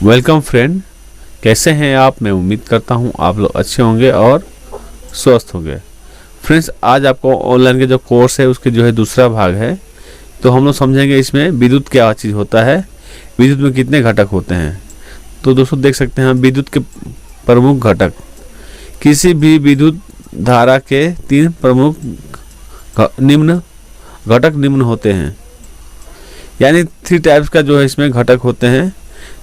Welcome friend, कैसे हैं आप। मैं उम्मीद करता हूं आप लोग अच्छे होंगे और स्वस्थ होंगे। फ्रेंड्स, आज आपको ऑनलाइन के जो कोर्स है उसके जो है दूसरा भाग है। तो हम लोग समझेंगे इसमें विद्युत क्या चीज़ होता है, विद्युत में कितने घटक होते हैं। तो दोस्तों देख सकते हैं विद्युत के प्रमुख घटक। किसी भी विद्युत धारा के तीन प्रमुख निम्न घटक निम्न होते हैं, यानी 3 टाइप्स का जो है इसमें घटक होते हैं।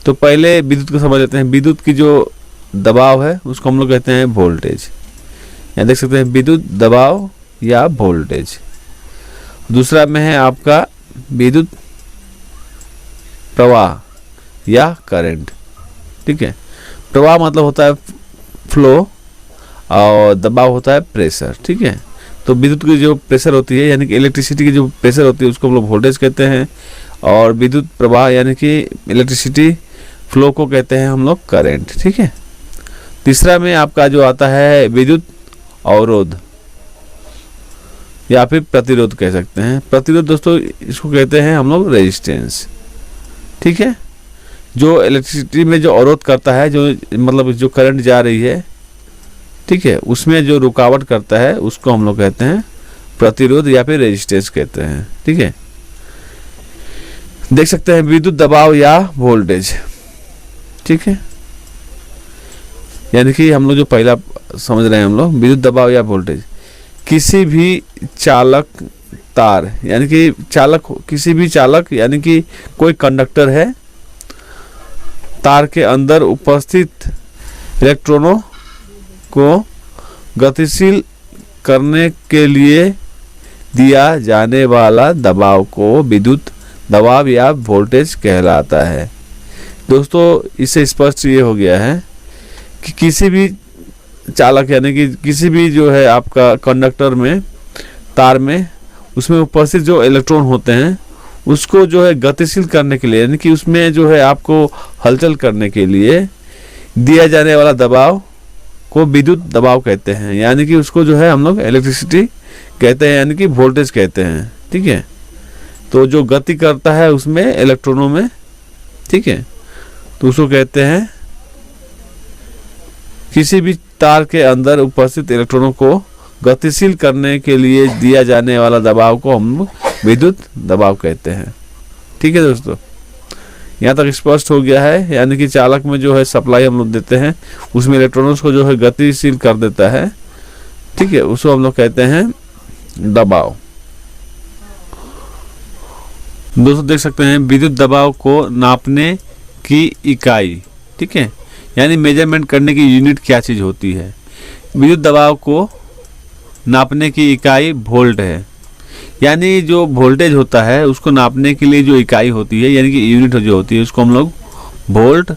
तो पहले विद्युत को समझ लेते हैं। विद्युत की जो दबाव है उसको हम लोग कहते हैं वोल्टेज। यहाँ देख सकते हैं विद्युत दबाव या वोल्टेज। दूसरा में है आपका विद्युत प्रवाह या करंट। ठीक है, प्रवाह मतलब होता है फ्लो और दबाव होता है प्रेशर। ठीक है, तो विद्युत की जो प्रेशर होती है यानी कि इलेक्ट्रिसिटी की जो प्रेशर होती है उसको हम लोग वोल्टेज कहते हैं, और विद्युत प्रवाह यानी कि इलेक्ट्रिसिटी फ्लो को कहते हैं हम लोग करंट। ठीक है, तीसरा में आपका जो आता है विद्युत अवरोध या फिर प्रतिरोध कह सकते हैं। प्रतिरोध दोस्तों इसको कहते हैं हम लोग रेजिस्टेंस। ठीक है, जो इलेक्ट्रिसिटी में जो अवरोध करता है, जो मतलब जो करंट जा रही है, ठीक है, उसमें जो रुकावट करता है उसको हम लोग कहते हैं प्रतिरोध या फिर रेजिस्टेंस कहते हैं। ठीक है, देख सकते हैं विद्युत दबाव या वोल्टेज। ठीक है, यानी कि हम लोग जो पहला समझ रहे हैं हम लोग विद्युत दबाव या वोल्टेज। किसी भी चालक तार यानी कि किसी भी चालक यानी कि कोई कंडक्टर है, तार के अंदर उपस्थित इलेक्ट्रॉनों को गतिशील करने के लिए दिया जाने वाला दबाव को विद्युत दबाव या वोल्टेज कहलाता है। दोस्तों इससे स्पष्ट ये हो गया है कि किसी भी चालक यानी कि किसी भी जो है आपका कंडक्टर में, तार में, उसमें उपस्थित जो इलेक्ट्रॉन होते हैं उसको जो है गतिशील करने के लिए यानी कि उसमें जो है आपको हलचल करने के लिए दिया जाने वाला दबाव को विद्युत दबाव कहते हैं, यानी कि उसको जो है हम लोग इलेक्ट्रिसिटी कहते हैं यानी कि वोल्टेज कहते हैं। ठीक है, तो जो गति करता है उसमें इलेक्ट्रॉनों में, ठीक है, तो उसको कहते हैं किसी भी तार के अंदर उपस्थित इलेक्ट्रॉनों को गतिशील करने के लिए दिया जाने वाला दबाव को हम विद्युत दबाव कहते हैं। ठीक है दोस्तों, यहाँ तक स्पष्ट हो गया है। यानी कि चालक में जो है सप्लाई हम लोग देते हैं, उसमें इलेक्ट्रॉनों को जो है गतिशील कर देता है। ठीक है, उसको हम लोग कहते हैं दबाव। दोस्तों देख सकते हैं विद्युत दबाव को नापने की इकाई, ठीक है, यानी मेजरमेंट करने की यूनिट क्या चीज़ होती है। विद्युत दबाव को नापने की इकाई वोल्ट है, यानी जो वोल्टेज होता है उसको नापने के लिए जो इकाई होती है यानी कि यूनिट जो होती है उसको हम लोग वोल्ट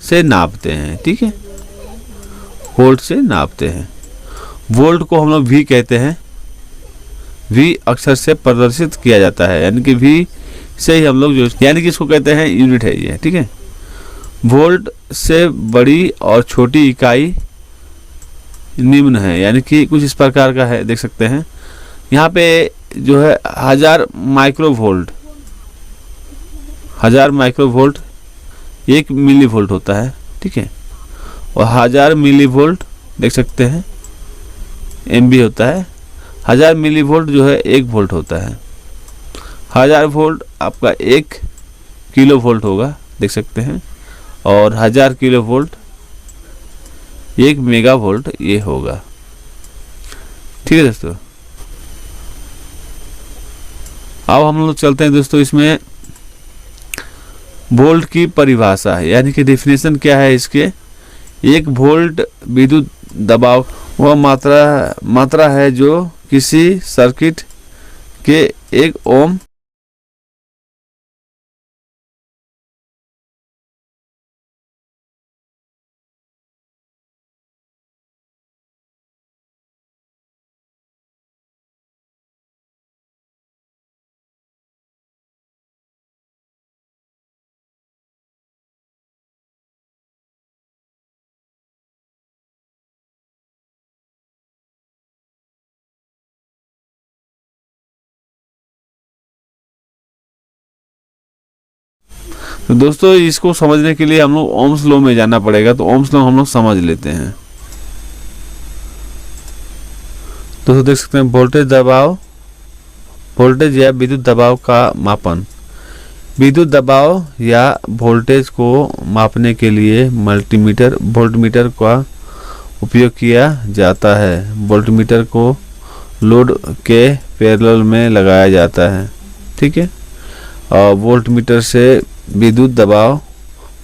से नापते हैं। ठीक है, वोल्ट से नापते हैं। वोल्ट को हम लोग वी कहते हैं। वी अक्षर से प्रदर्शित किया जाता है, यानी कि वी से ही हम लोग जो यानी कि इसको कहते हैं यूनिट है ये। ठीक है, वोल्ट से बड़ी और छोटी इकाई निम्न है, यानी कि कुछ इस प्रकार का है। देख सकते हैं यहाँ पे जो है 1000 माइक्रोवोल्ट, 1000 माइक्रोवोल्ट 1 मिली वोल्ट होता है। ठीक है, और 1000 मिली वोल्ट देख सकते हैं एमबी होता है। 1000 मिली वोल्ट जो है 1 वोल्ट होता है। 1000 वोल्ट आपका 1 किलो वोल्ट होगा, देख सकते हैं, और 1000 किलो वोल्ट 1 मेगा वोल्ट ये होगा। ठीक है दोस्तों, अब हम लोग चलते हैं दोस्तों इसमें वोल्ट की परिभाषा है, यानी कि डेफिनेशन क्या है इसके। 1 वोल्ट विद्युत दबाव वह मात्रा है जो किसी सर्किट के 1 ओम तो दोस्तों इसको समझने के लिए हम लोग ओम्स लॉ में जाना पड़ेगा, तो ओम्स लॉ हम लोग समझ लेते हैं। दोस्तों देख सकते हैं वोल्टेज या विद्युत दबाव का मापन। विद्युत दबाव या वोल्टेज को मापने के लिए वोल्टमीटर का उपयोग किया जाता है। वोल्टमीटर को लोड के पैरेलल में लगाया जाता है, ठीक है। और वोल्टमीटर से विद्युत दबाव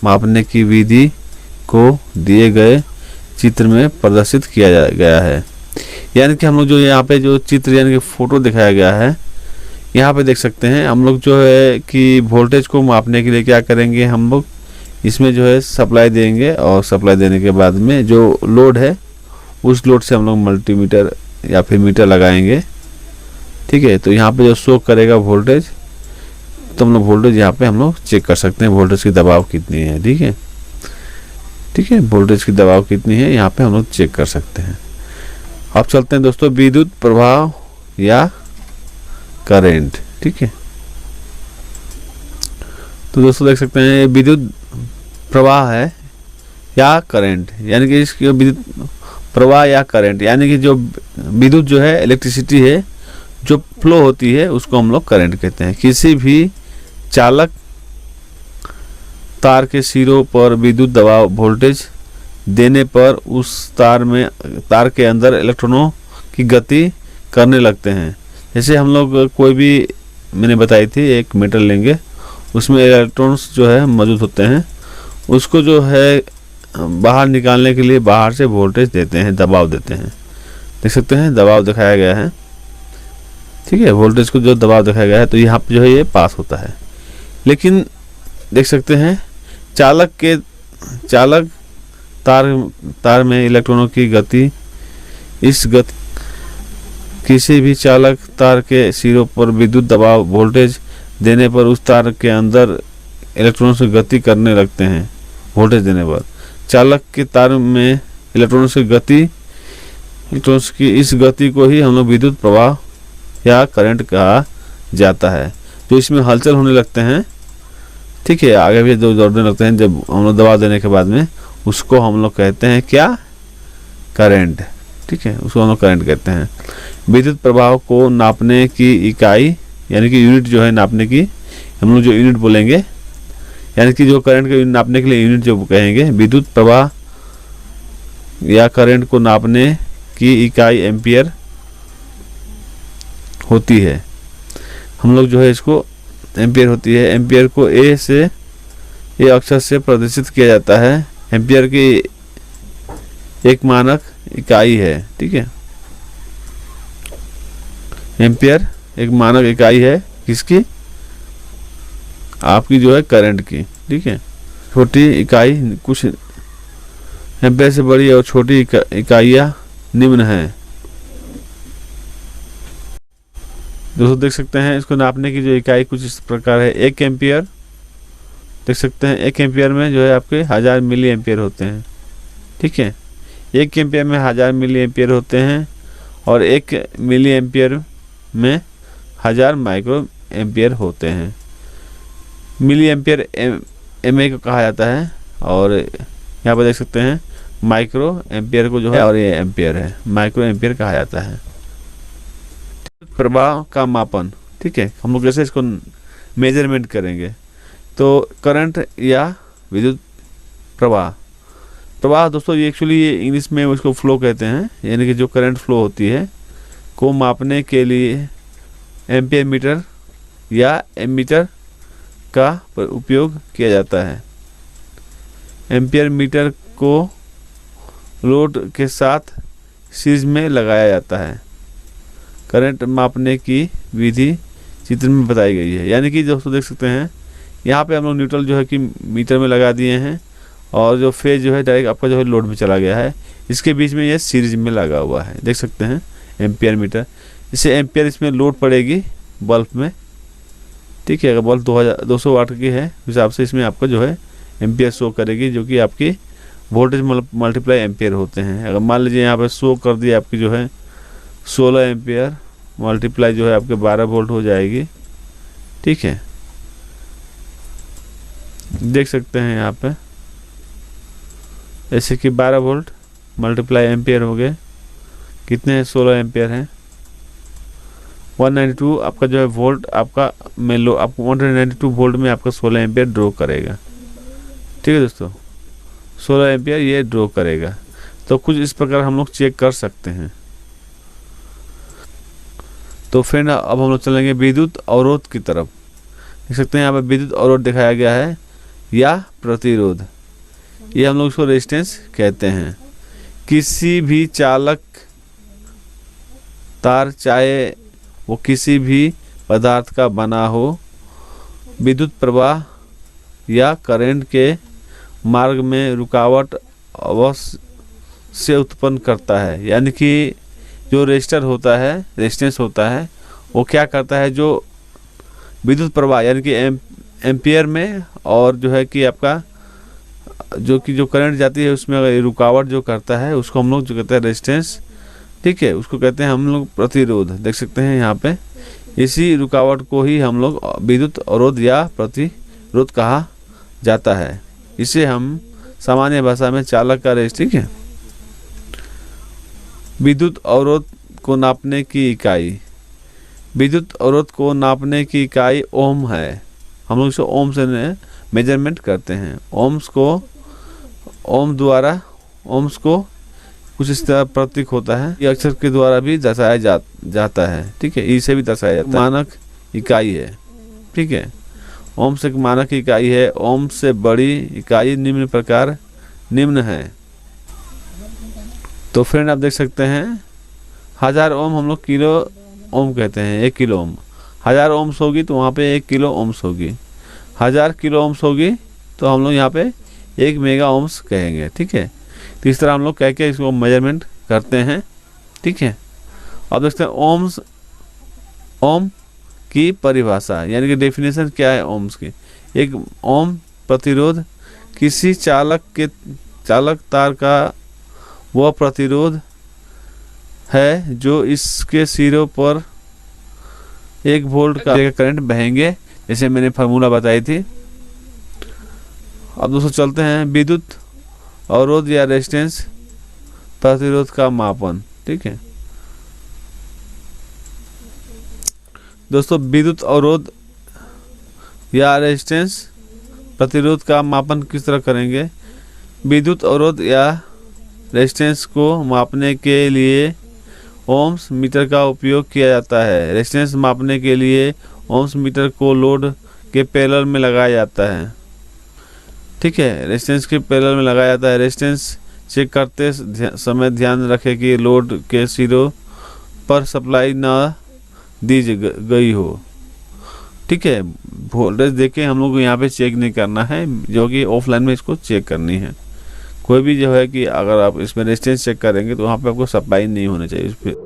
मापने की विधि को दिए गए चित्र में प्रदर्शित किया गया है। यानी कि हम लोग जो यहाँ पे जो चित्र यानी कि फोटो दिखाया गया है, यहाँ पे देख सकते हैं हम लोग जो है कि वोल्टेज को मापने के लिए क्या करेंगे, हम लोग इसमें जो है सप्लाई देंगे और सप्लाई देने के बाद में जो लोड है उस लोड से हम लोग मल्टीमीटर या फिर मीटर लगाएंगे, ठीक है। तो यहाँ पे जो शो करेगा वोल्टेज, तो हम लोग वोल्टेज यहाँ पे हम लोग चेक कर सकते हैं वोल्टेज की दबाव कितनी है, ठीक है, ठीक है। वोल्टेज की दबाव कितनी है यहाँ पे हम लोग चेक कर सकते हैं। अब चलते हैं दोस्तों विद्युत प्रवाह या करंट, ठीक है। तो दोस्तों देख सकते हैं विद्युत प्रवाह है या करंट, यानी कि इसकी विद्युत प्रवाह या करंट यानी कि जो विद्युत जो है इलेक्ट्रिसिटी है जो फ्लो होती है उसको हम लोग करंट कहते हैं। किसी भी चालक तार के सिरों पर विद्युत दबाव वोल्टेज देने पर उस तार के अंदर इलेक्ट्रॉनों की गति करने लगते हैं। जैसे हम लोग कोई भी मैंने बताई थी एक मेटल लेंगे, उसमें इलेक्ट्रॉन्स जो है मौजूद होते हैं, उसको जो है बाहर निकालने के लिए बाहर से वोल्टेज देते हैं, दबाव देते हैं। देख सकते हैं दबाव दिखाया गया है, ठीक है। वोल्टेज को जो दबाव दिखाया गया है तो यहाँ पे जो है ये पास होता है। लेकिन देख सकते हैं चालक तार में इलेक्ट्रॉनों की गति, इस गति किसी भी चालक तार के सिरों पर विद्युत दबाव वोल्टेज देने पर उस तार के अंदर इलेक्ट्रॉनों से गति करने लगते हैं। वोल्टेज देने पर चालक के तार में इलेक्ट्रॉनों की इस गति को ही हम लोग विद्युत प्रवाह या करंट कहा जाता है। जो इसमें हलचल होने लगते हैं, ठीक है, आगे भी जो दौड़ने लगते हैं जब हम लोग दबाव देने के बाद में, उसको हम लोग कहते हैं क्या, करंट, ठीक है, उसको हम लोग करंट कहते हैं। विद्युत प्रवाह को नापने की इकाई यानी कि यूनिट जो है नापने की, हम लोग जो यूनिट बोलेंगे यानी कि जो करंट को नापने के लिए यूनिट जो कहेंगे, विद्युत प्रवाह या करंट को नापने की इकाई एम्पियर होती है। हम लोग जो है इसको एम्पियर होती है। एम्पियर को ए अक्षर से प्रदर्शित किया जाता है। एम्पियर की एक मानक इकाई है, ठीक है। एम्पियर एक मानक इकाई है किसकी, आपकी जो है करंट की, ठीक है। छोटी इकाई कुछ एम्पियर से बड़ी और छोटी इकाइयाँ निम्न हैं। दोस्तों देख सकते हैं इसको नापने की जो इकाई कुछ इस प्रकार है। 1 एम्पियर, देख सकते हैं 1 एम्पियर में जो है आपके 1000 मिली एम्पियर होते हैं, ठीक है। 1 एम्पियर में 1000 मिली एम्पियर होते हैं और 1 मिली एम्पियर में 1000 माइक्रो एम्पियर होते हैं। मिली एम्पियर एमए को कहा जाता है और यहाँ पर देख सकते हैं माइक्रो एम्पियर को जो है, और ये एम्पियर है, माइक्रो एम्पियर कहा जाता है। प्रवाह का मापन, ठीक है, हम लोग कैसे इसको मेजरमेंट करेंगे, तो करंट या विद्युत प्रवाह दोस्तों ये एक्चुअली ये इंग्लिश में उसको फ्लो कहते हैं, यानी कि जो करंट फ्लो होती है को मापने के लिए एम्पियर मीटर या एमीटर का उपयोग किया जाता है। एम्पियर मीटर को लोड के साथ सीरीज में लगाया जाता है। करंट मापने की विधि चित्र में बताई गई है। यानी कि दोस्तों देख सकते हैं यहाँ पे हम लोग न्यूट्रल जो है कि मीटर में लगा दिए हैं और जो फेज जो है डायरेक्ट आपका जो है लोड में चला गया है। इसके बीच में ये सीरीज में लगा हुआ है, देख सकते हैं एम्पियर मीटर। इससे एम्पियर इसमें लोड पड़ेगी बल्ब में, ठीक है। अगर बल्ब 200 वाट की है हिसाब से इसमें आपका जो है एम्पियर शो करेगी, जो कि आपकी वोल्टेज मल्टीप्लाई एम्पियर होते हैं। अगर मान लीजिए यहाँ पर शो कर दिए आपकी जो है 16 एम्पियर मल्टीप्लाई जो है आपके 12 वोल्ट हो जाएगी, ठीक है। देख सकते हैं यहाँ पे, जैसे कि 12 वोल्ट मल्टीप्लाई एम्पियर हो गए, कितने हैं, 16 एम्पियर हैं। 192 आपका जो है वोल्ट आपका में लो, आपको 192 वोल्ट में आपका 16 एम्पियर ड्रॉ करेगा। ठीक है दोस्तों, 16 एम्पियर ये ड्रॉ करेगा। तो कुछ इस प्रकार हम लोग चेक कर सकते हैं। तो फ्रेंड अब हम लोग चलेंगे विद्युत अवरोध की तरफ। देख सकते हैं यहाँ पर विद्युत अवरोध दिखाया गया है या प्रतिरोध, ये हम लोग इसको रेजिस्टेंस कहते हैं। किसी भी चालक तार, चाहे वो किसी भी पदार्थ का बना हो, विद्युत प्रवाह या करंट के मार्ग में रुकावट अवश्य से उत्पन्न करता है। यानी कि जो रेजिस्टर होता है, रेजिस्टेंस होता है, वो क्या करता है, जो विद्युत प्रवाह यानी कि एम्पियर में, और जो है कि आपका जो करंट जाती है उसमें अगर रुकावट जो करता है उसको हम लोग जो कहते हैं रेजिस्टेंस। ठीक है, उसको कहते हैं हम लोग प्रतिरोध। देख सकते हैं यहाँ पे, इसी रुकावट को ही हम लोग विद्युत अवरोध या प्रतिरोध कहा जाता है। इसे हम सामान्य भाषा में चालक का रेजिस्टेंस। ठीक है, विद्युत अवरोध को नापने की इकाई, विद्युत अवरोध को नापने की इकाई ओम है। हम लोग इसे ओम से मेजरमेंट करते हैं। ओम्स को कुछ इस तरह प्रतीक होता है, ये अक्षर के द्वारा भी दर्शाया जाता है। ठीक है, ई से भी दर्शाया जाता है, मानक इकाई है। ठीक है, ओम से एक मानक इकाई है। ओम से बड़ी इकाई निम्न प्रकार निम्न है। तो फ्रेंड आप देख सकते हैं, 1000 ओम हम लोग किलो ओम कहते हैं, 1 किलो ओम। 1000 ओम्स होगी तो वहाँ पे 1 किलो ओम्स होगी। 1000 किलो ओम्स होगी तो हम लोग यहाँ पे 1 मेगा ओम्स कहेंगे। ठीक है, तो इस तरह हम लोग कह के इसको मेजरमेंट करते हैं। ठीक है, अब देखते हैं ओम की परिभाषा यानी कि डेफिनेशन क्या है ओम्स की। एक ओम प्रतिरोध किसी चालक तार का वह प्रतिरोध है जो इसके सिरों पर 1 वोल्ट का करंट बहेंगे, जैसे मैंने फार्मूला बताई थी। अब दोस्तों चलते हैं विद्युत अवरोध या रेजिस्टेंस प्रतिरोध का मापन। ठीक है दोस्तों, विद्युत अवरोध या रेजिस्टेंस प्रतिरोध का मापन किस तरह करेंगे। विद्युत अवरोध या रेजिस्टेंस को मापने के लिए ओम्स मीटर का उपयोग किया जाता है। रेजिस्टेंस मापने के लिए ओम्स मीटर को लोड के पैरेलल में लगाया जाता है। ठीक है, रेजिस्टेंस के पैरेलल में लगाया जाता है। रेजिस्टेंस चेक करते समय ध्यान रखें कि लोड के सिरों पर सप्लाई ना दी गई हो। ठीक है, वोल्टेज देके हम लोग को यहाँ पे चेक नहीं करना है, जो कि ऑफलाइन में इसको चेक करनी है। कोई भी जो है कि अगर आप इसमें रेजिस्टेंस चेक करेंगे तो वहाँ पे आपको सप्लाई नहीं होनी चाहिए इस पर।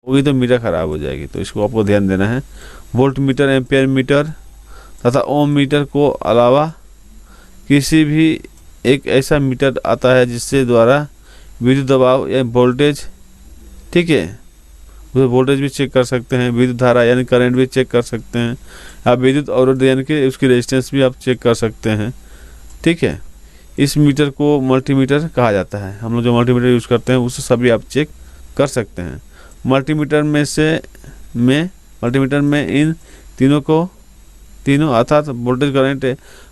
होगी तो मीटर खराब हो जाएगी, तो इसको आपको ध्यान देना है। वोल्ट मीटर, एम्पियर मीटर तथा ओम मीटर को अलावा किसी भी एक ऐसा मीटर आता है जिससे द्वारा विद्युत दबाव या वोल्टेज, ठीक है, उसे वोल्टेज भी चेक कर सकते हैं, विद्युत धारा यानी करंट भी चेक कर सकते हैं, आप विद्युत अवरोध यानी कि उसकी रेजिस्टेंस भी आप चेक कर सकते हैं। ठीक है, इस मीटर को मल्टीमीटर कहा जाता है। हम लोग जो मल्टीमीटर यूज़ करते हैं उससे सभी आप चेक कर सकते हैं। मल्टीमीटर में इन तीनों अर्थात वोल्टेज, करंट,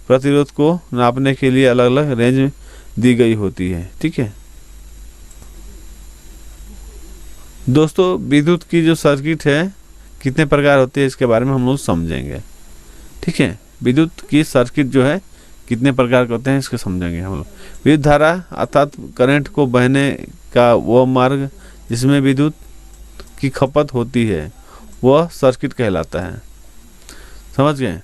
प्रतिरोध को नापने के लिए अलग अलग रेंज दी गई होती है। ठीक है दोस्तों, विद्युत की जो सर्किट है कितने प्रकार होती है इसके बारे में हम लोग समझेंगे। ठीक है, विद्युत की सर्किट जो है कितने प्रकार के होते हैं इसको समझेंगे हम लोग। विद्युत धारा अर्थात करंट को बहने का वह मार्ग जिसमें विद्युत की खपत होती है वह सर्किट कहलाता है। समझ गए,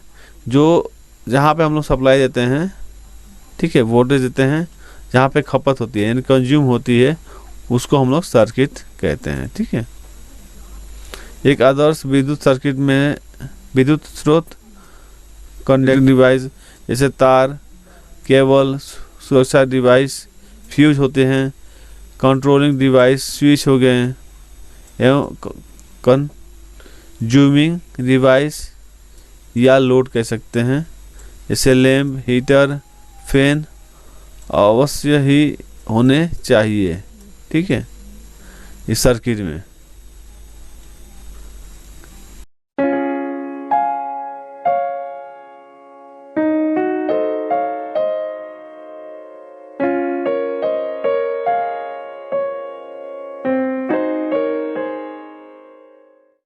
जो जहाँ पे हम लोग सप्लाई देते हैं, ठीक है, वोल्टेज देते हैं, जहाँ पे खपत होती है यानी कंज्यूम होती है उसको हम लोग सर्किट कहते हैं। ठीक है, एक आदर्श विद्युत सर्किट में विद्युत स्रोत, कंडक्टिंग डिवाइस जैसे तार, केबल, सुरक्षा डिवाइस, फ्यूज होते हैं, कंट्रोलिंग डिवाइस, स्विच हो गए हैं, एवं कंज्यूमिंग डिवाइस या लोड कह सकते हैं, जैसे लैंप, हीटर, फैन अवश्य ही होने चाहिए। ठीक है, इस सर्किट में।